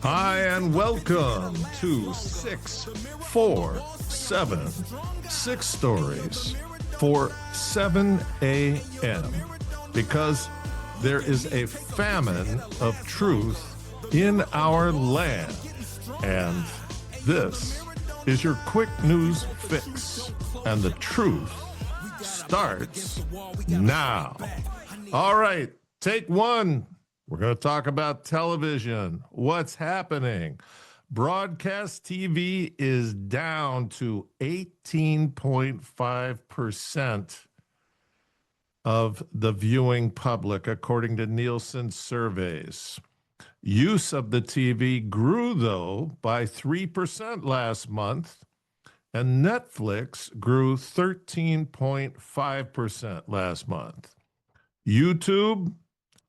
Hi, and welcome to 647, 6 stories for 7 a.m. Because there is a famine of truth in our land. And this is your quick news fix. And the truth starts now. All right, take one. We're going to talk about television. What's happening? Broadcast TV is down to 18.5% of the viewing public, according to Nielsen surveys. Use of the TV grew, though, by 3% last month, and Netflix grew 13.5% last month. YouTube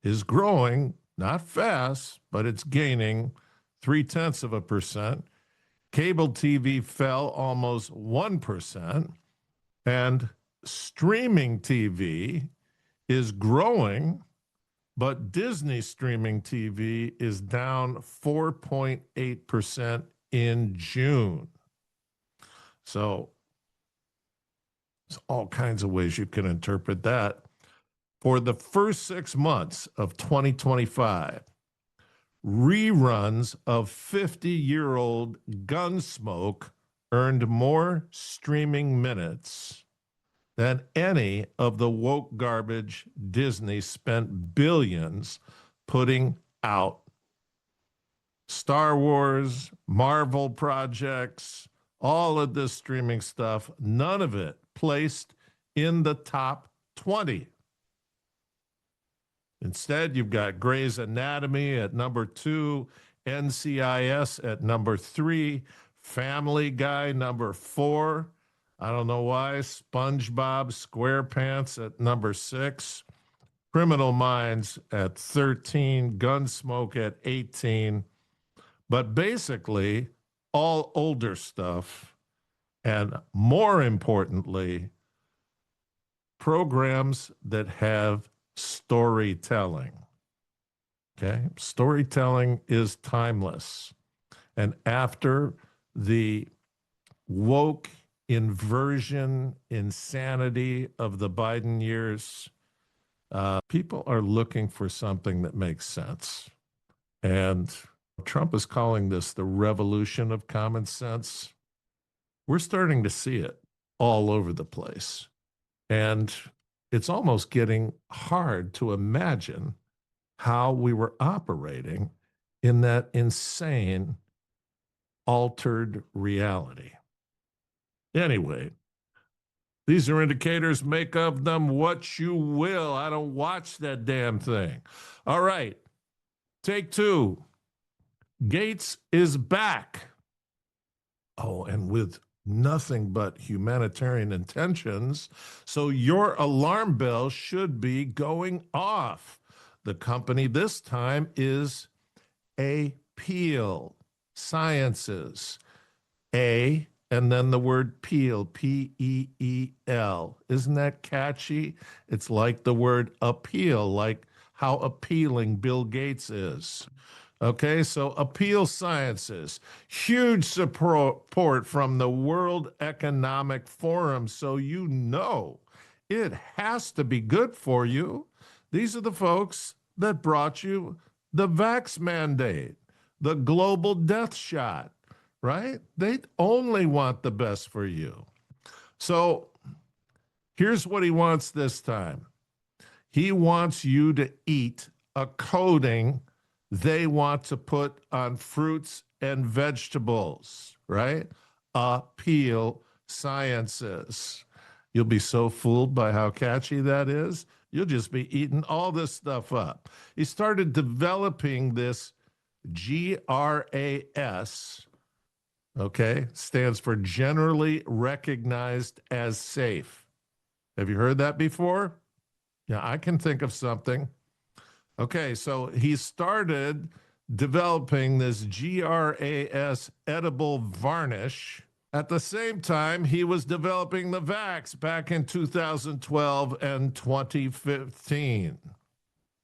is growing, not fast, but it's gaining 0.3%. Cable TV fell almost 1%, and streaming TV is growing, but Disney streaming TV is down 4.8% in June. So there's all kinds of ways you can interpret that. For the first 6 months of 2025, reruns of 50-year-old Gunsmoke earned more streaming minutes than any of the woke garbage Disney spent billions putting out. Star Wars, Marvel projects, all of this streaming stuff, none of it placed in the top 20. Instead, you've got Grey's Anatomy at number 2, NCIS at number 3, Family Guy number 4. I don't know why. SpongeBob SquarePants at number 6, Criminal Minds at 13, Gunsmoke at 18. But basically, all older stuff, and more importantly, programs that have storytelling. Okay? Storytelling is timeless. And after the woke inversion, insanity of the Biden years, people are looking for something that makes sense. And Trump is calling this the revolution of common sense. We're starting to see it all over the place. And it's almost getting hard to imagine how we were operating in that insane, altered reality. Anyway, these are indicators. Make of them what you will. I don't watch that damn thing. All right, take 2. Gates is back. Oh, and with nothing but humanitarian intentions, so your alarm bell should be going off. The company this time is Apeel Sciences. A, and then the word peel, P-E-E-L. Isn't that catchy? It's like the word appeal, like how appealing Bill Gates is. Okay, so Apeel Sciences, huge support from the World Economic Forum, so you know it has to be good for you. These are the folks that brought you the vax mandate, the global death shot, right? They only want the best for you. So here's what he wants this time. He wants you to eat a coating they want to put on fruits and vegetables, right? Apeel Sciences. You'll be so fooled by how catchy that is. You'll just be eating all this stuff up. He started developing this GRAS, okay, stands for generally recognized as safe. Have you heard that before? Yeah, I can think of something. Okay, so he started developing this GRAS edible varnish. At the same time, he was developing the vax back in 2012 and 2015.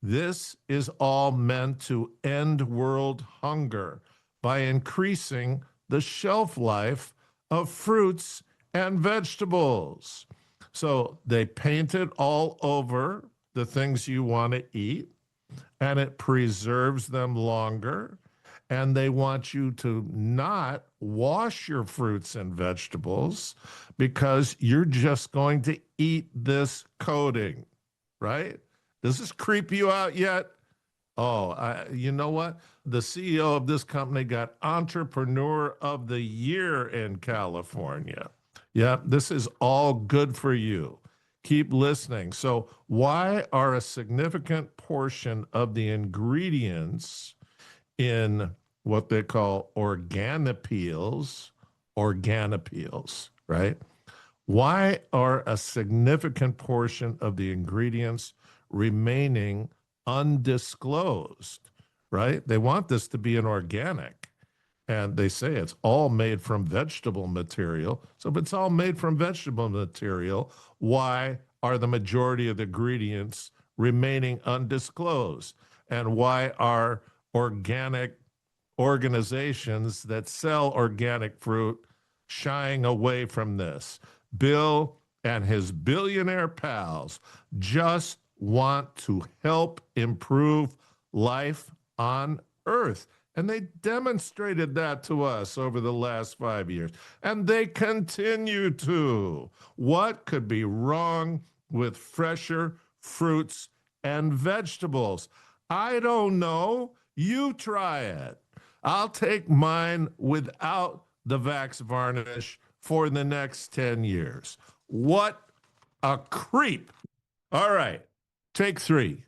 This is all meant to end world hunger, by increasing the shelf life of fruits and vegetables. So they paint it all over the things you want to eat, and it preserves them longer. And they want you to not wash your fruits and vegetables because you're just going to eat this coating, right? Does this creep you out yet? Oh, you know what? The CEO of this company got Entrepreneur of the Year in California. Yeah, this is all good for you. Keep listening. So, why are a significant portion of the ingredients in what they call organopeels, right? Why are a significant portion of the ingredients remaining undisclosed, right? They want this to be an organic. And they say it's all made from vegetable material. So if it's all made from vegetable material, why are the majority of the ingredients remaining undisclosed? And why are organic organizations that sell organic fruit shying away from this? Bill and his billionaire pals just want to help improve life on Earth. And they demonstrated that to us over the last 5 years. And they continue to. What could be wrong with fresher fruits and vegetables? I don't know. You try it. I'll take mine without the Vax varnish for the next 10 years. What a creep. All right, take 3.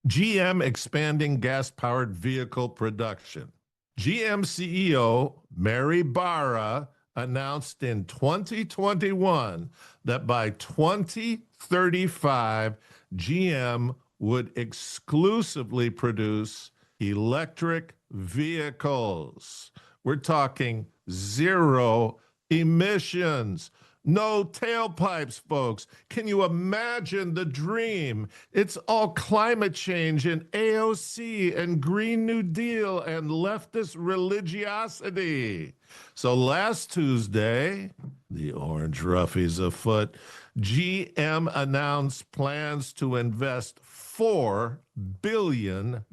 GM expanding gas-powered vehicle production. GM CEO Mary Barra announced in 2021 that by 2035, GM would exclusively produce electric vehicles. We're talking zero emissions. No tailpipes, folks. Can you imagine the dream? It's all climate change and AOC and Green New Deal and leftist religiosity. So last Tuesday, the orange roughies afoot, GM announced plans to invest $4 billion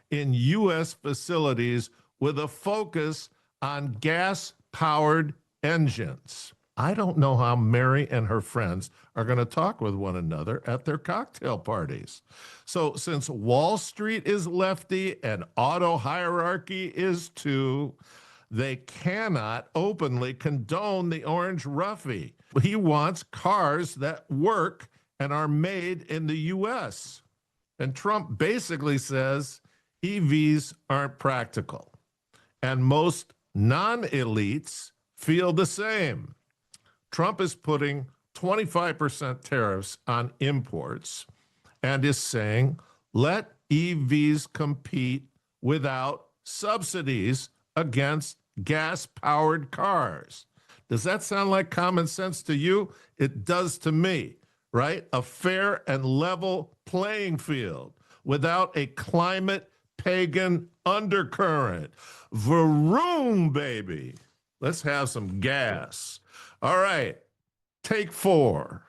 in U.S. facilities with a focus on gas-powered engines. I don't know how Mary and her friends are going to talk with one another at their cocktail parties. So since Wall Street is lefty and auto hierarchy is too, they cannot openly condone the orange roughie. He wants cars that work and are made in the U.S. And Trump basically says EVs aren't practical. And most non-elites feel the same. Trump is putting 25% tariffs on imports and is saying, let EVs compete without subsidies against gas-powered cars. Does that sound like common sense to you? It does to me, right? A fair and level playing field without a climate pagan undercurrent. Vroom, baby. Let's have some gas. All right, take 4.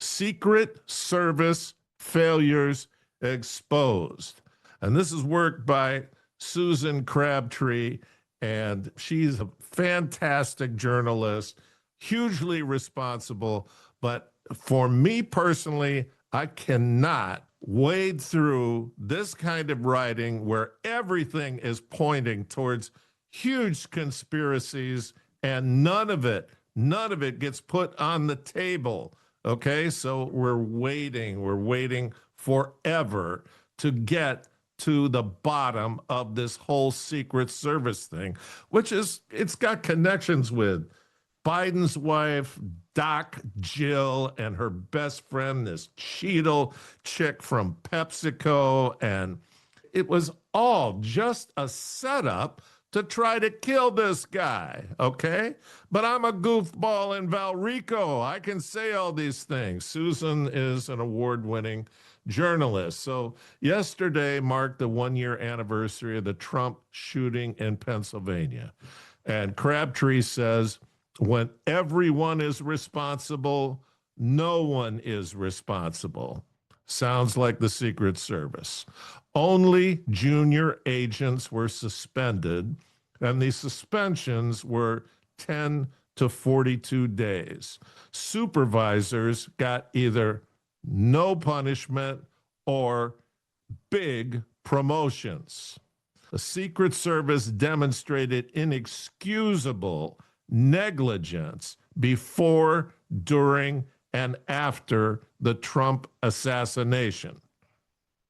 Secret Service failures exposed. And this is work by Susan Crabtree, and she's a fantastic journalist, hugely responsible. But for me personally, I cannot wade through this kind of writing where everything is pointing towards huge conspiracies and none of it gets put on the table. Okay, so we're waiting forever to get to the bottom of this whole Secret Service thing, which is, it's got connections with Biden's wife, Doc Jill, and her best friend, this Cheadle chick from PepsiCo. And it was all just a setup to try to kill this guy, okay? But I'm a goofball in Valrico. I can say all these things. Susan is an award-winning journalists. So yesterday marked the 1-year anniversary of the Trump shooting in Pennsylvania. And Crabtree says, when everyone is responsible, no one is responsible. Sounds like the Secret Service. Only junior agents were suspended, and the suspensions were 10 to 42 days. Supervisors got either no punishment or big promotions. The Secret Service demonstrated inexcusable negligence before, during, and after the Trump assassination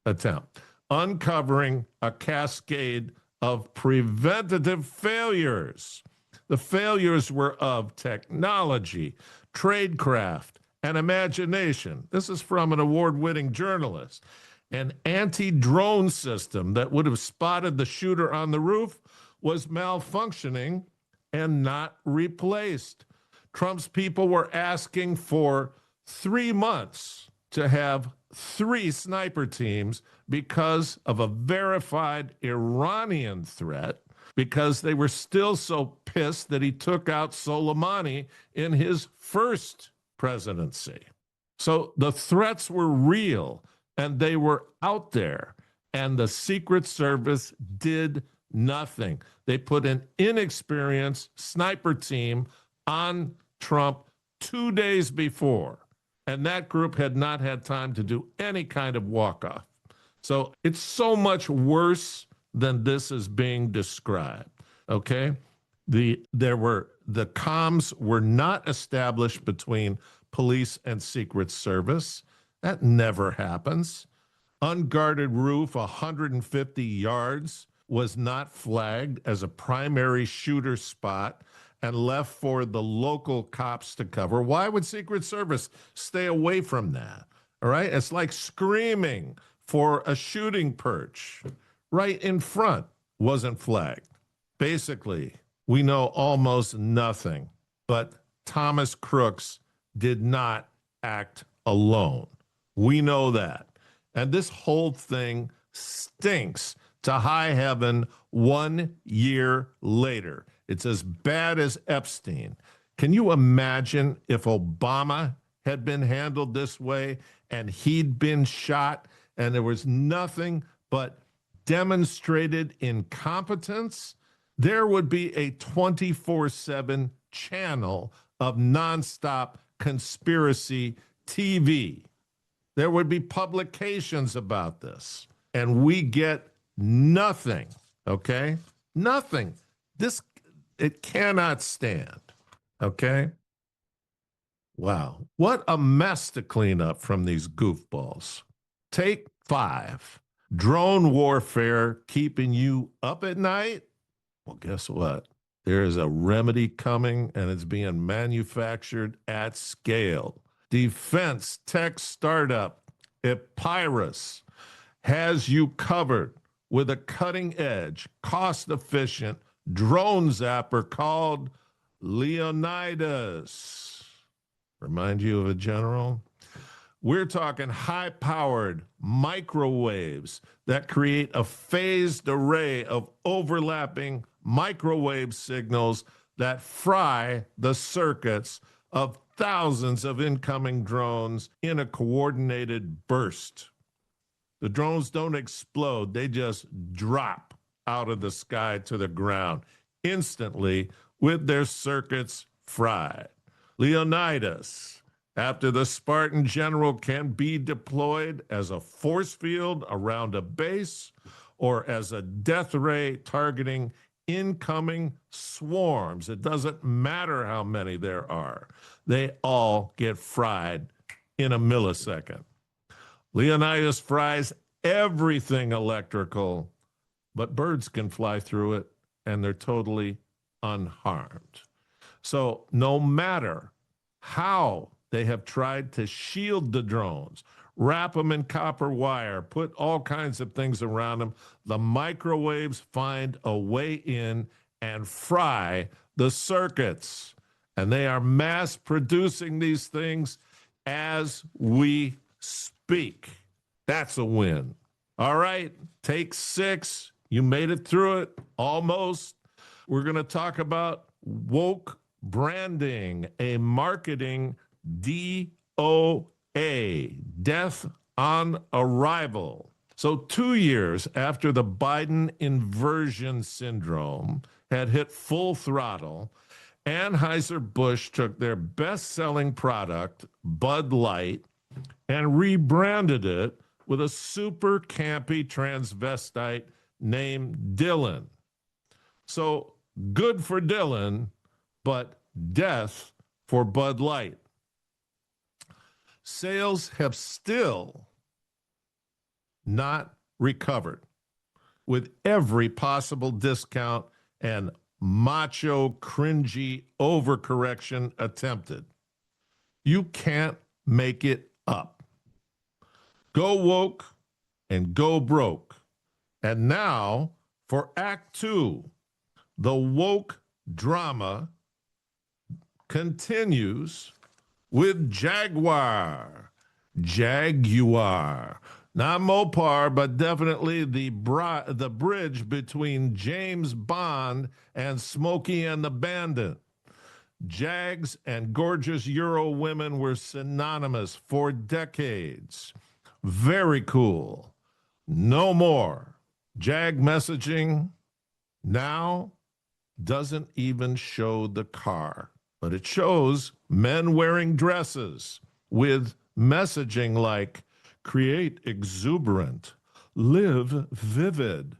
attempt, uncovering a cascade of preventative failures. The failures were of technology, tradecraft, and imagination. This is from an award-winning journalist. An anti-drone system that would have spotted the shooter on the roof was malfunctioning and not replaced. Trump's people were asking for 3 months to have 3 sniper teams because of a verified Iranian threat, because they were still so pissed that he took out Soleimani in his first presidency. So the threats were real and they were out there, and the Secret Service did nothing. They put an inexperienced sniper team on Trump 2 days before, and that group had not had time to do any kind of walk-off. So it's so much worse than this is being described, okay? The comms were not established between police and Secret Service. That never happens. Unguarded roof 150 yards was not flagged as a primary shooter spot and left for the local cops to cover. Why would Secret Service stay away from that? All right? It's like screaming for a shooting perch right in front wasn't flagged. Basically, we know almost nothing, but Thomas Crooks did not act alone. We know that. And this whole thing stinks to high heaven 1 year later. It's as bad as Epstein. Can you imagine if Obama had been handled this way and he'd been shot and there was nothing but demonstrated incompetence? There would be a 24/7 channel of nonstop conspiracy TV. There would be publications about this, and we get nothing, okay? Nothing. It cannot stand, okay? Wow. What a mess to clean up from these goofballs. Take 5. Drone warfare keeping you up at night? Well, guess what? There is a remedy coming, and it's being manufactured at scale. Defense tech startup Ep056 has you covered with a cutting-edge, cost-efficient drone zapper called Leonis. Remind you of a general? We're talking high-powered microwaves that create a phased array of overlapping microwave signals that fry the circuits of thousands of incoming drones in a coordinated burst. The drones don't explode, they just drop out of the sky to the ground instantly with their circuits fried. Leonidas, after the Spartan general, can be deployed as a force field around a base or as a death ray targeting incoming swarms. It doesn't matter how many there are. They all get fried in a millisecond. Leonidas fries everything electrical, but birds can fly through it and they're totally unharmed. So no matter how they have tried to shield the drones, wrap them in copper wire, put all kinds of things around them, the microwaves find a way in and fry the circuits. And they are mass producing these things as we speak. That's a win. All right, take 6. You made it through it, almost. We're going to talk about woke branding, a marketing DOA, death on arrival. So 2 years after the Biden inversion syndrome had hit full throttle, Anheuser-Busch took their best-selling product, Bud Light, and rebranded it with a super campy transvestite named Dylan. So good for Dylan, but death for Bud Light. Sales have still not recovered, with every possible discount and macho, cringy overcorrection attempted. You can't make it up. Go woke and go broke. And now for Act 2, the woke drama continues with Jaguar. Jaguar. Not Mopar, but definitely the bridge between James Bond and Smokey and the Bandit. Jags and gorgeous Euro women were synonymous for decades. Very cool. No more. Jag messaging now doesn't even show the car, but it shows men wearing dresses with messaging like create exuberant, live vivid,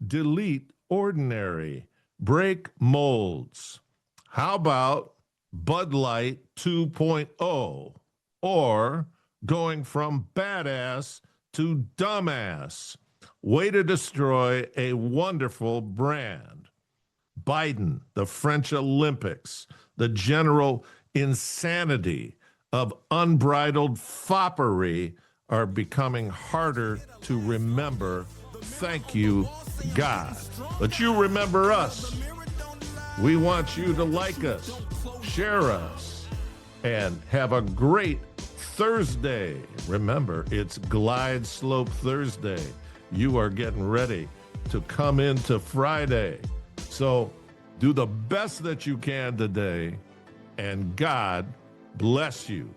delete ordinary, break molds. How about Bud Light 2.0, or going from badass to dumbass? Way to destroy a wonderful brand. Biden, the French Olympics, the general insanity of unbridled foppery are becoming harder to remember. Thank you, God. But you remember us. We want you to like us, share us, and have a great Thursday. Remember, it's Glide Slope Thursday. You are getting ready to come into Friday. So do the best that you can today, and God bless you.